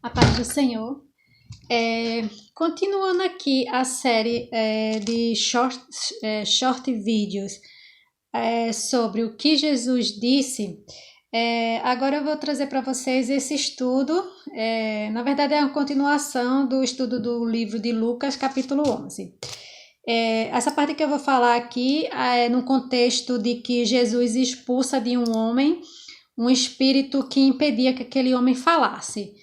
A paz do Senhor. Continuando aqui a série de short vídeos sobre o que Jesus disse, agora eu vou trazer para vocês esse estudo. Na verdade é uma continuação do estudo do livro de Lucas, capítulo 11. Essa parte que eu vou falar aqui é no contexto de que Jesus expulsa de um homem um espírito que impedia que aquele homem falasse.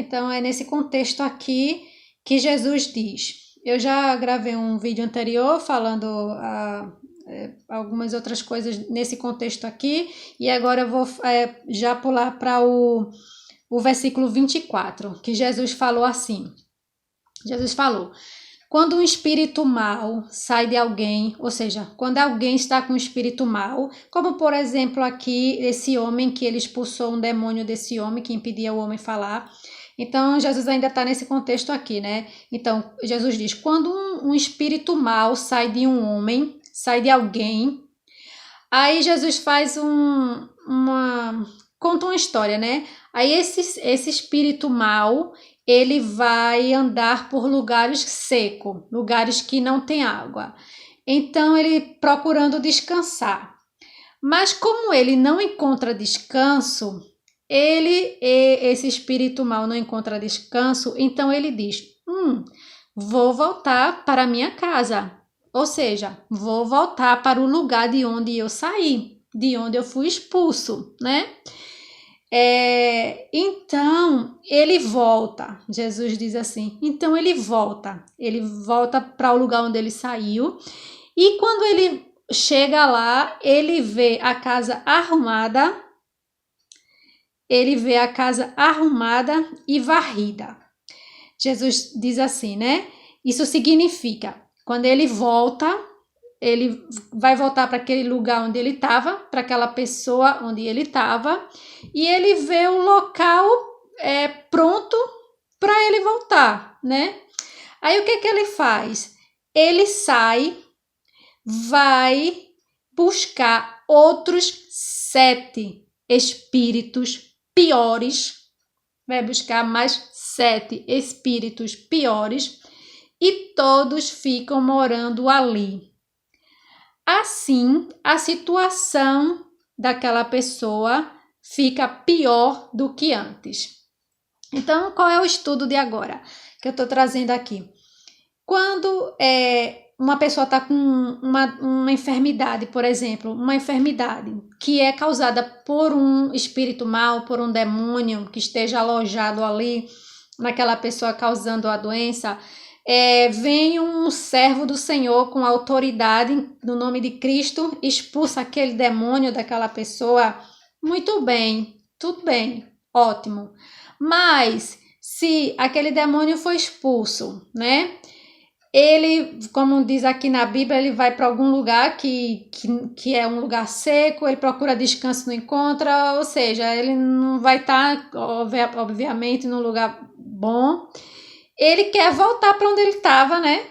Então é nesse contexto aqui que Jesus diz. Eu já gravei um vídeo anterior falando algumas outras coisas nesse contexto aqui, e agora eu vou já pular para o versículo 24, que Jesus falou assim. Jesus falou: quando um espírito mau sai de alguém, ou seja, quando alguém está com um espírito mau, como por exemplo aqui esse homem que ele expulsou um demônio desse homem que impedia o homem falar. Então Jesus ainda está nesse contexto aqui, né? Então Jesus diz: quando um espírito mau sai de um homem, sai de alguém, aí Jesus faz conta uma história, né? Aí esse espírito mau, ele vai andar por lugares secos, lugares que não tem água. Então ele procurando descansar. Mas como ele não encontra descanso, esse espírito mau não encontra descanso, então ele diz: vou voltar para minha casa. Ou seja, vou voltar para o lugar de onde eu saí, de onde eu fui expulso, né? Então ele volta, Jesus diz assim, então ele volta para o lugar onde ele saiu, e quando ele chega lá, ele vê a casa arrumada, e varrida. Jesus diz assim, né? Isso significa, quando ele volta, ele vai voltar para aquele lugar onde ele estava, para aquela pessoa onde ele estava, e ele vê o local pronto para ele voltar, né? Aí o que ele faz? Ele sai, vai buscar outros 7 espíritos piores, vai buscar mais 7 espíritos piores, e todos ficam morando ali. Assim, a situação daquela pessoa fica pior do que antes. Então, qual é o estudo de agora que eu estou trazendo aqui? Quando uma pessoa está com uma enfermidade, por exemplo, uma enfermidade que é causada por um espírito mau, por um demônio que esteja alojado ali naquela pessoa causando a doença, vem um servo do Senhor com autoridade no nome de Cristo, expulsa aquele demônio daquela pessoa. Muito bem, tudo bem, ótimo. Mas se aquele demônio foi expulso, né? Ele, como diz aqui na Bíblia, ele vai para algum lugar que é um lugar seco, ele procura descanso, não encontra, ou seja, ele não vai estar, obviamente, num lugar bom. Ele quer voltar para onde ele estava, né?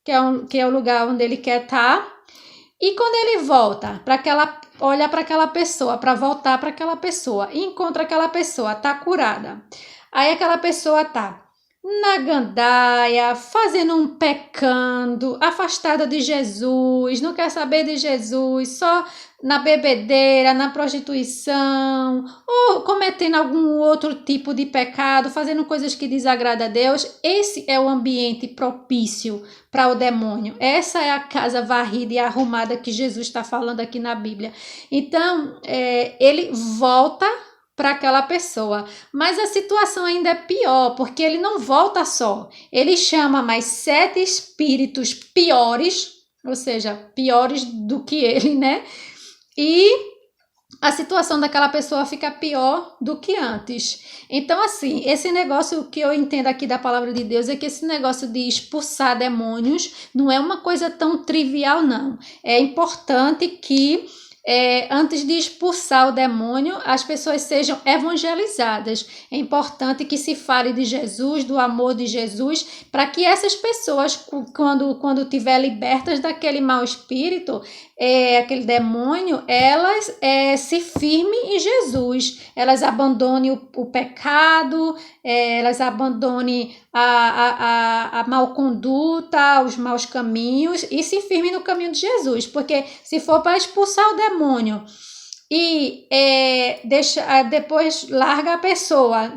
Que é o lugar onde ele quer estar. E quando ele volta, olha para aquela pessoa, para voltar para aquela pessoa, e encontra aquela pessoa, tá curada. Aí aquela pessoa tá na gandaia, pecando, afastada de Jesus, não quer saber de Jesus, só na bebedeira, na prostituição, ou cometendo algum outro tipo de pecado, fazendo coisas que desagradam a Deus. Esse é o ambiente propício para o demônio. Essa é a casa varrida e arrumada que Jesus está falando aqui na Bíblia. Então, ele volta para aquela pessoa, mas a situação ainda é pior, porque ele não volta só, ele chama mais 7 espíritos piores, ou seja, piores do que ele, né? E a situação daquela pessoa fica pior do que antes. Então, assim, esse negócio que eu entendo aqui da palavra de Deus é que esse negócio de expulsar demônios não é uma coisa tão trivial, não. É importante que antes de expulsar o demônio, as pessoas sejam evangelizadas. É importante que se fale de Jesus, do amor de Jesus, para que essas pessoas, quando tiver libertas daquele mau espírito, aquele demônio, elas se firmem em Jesus, elas abandonem o pecado, elas abandonem a mal conduta, os maus caminhos e se firmem no caminho de Jesus, porque se for para expulsar o demônio e depois larga a pessoa,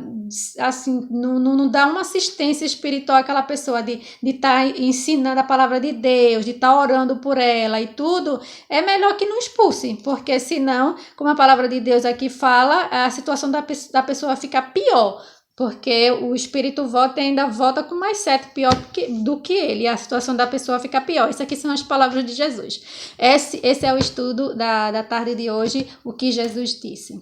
assim, não dá uma assistência espiritual àquela pessoa de estar ensinando a palavra de Deus, de estar orando por ela e tudo, é melhor que não expulse, porque senão, como a palavra de Deus aqui fala, a situação da pessoa fica pior, porque o espírito volta e ainda volta com mais sete pior do que ele, a situação da pessoa fica pior. Isso aqui são as palavras de Jesus. Esse é o estudo da tarde de hoje, o que Jesus disse.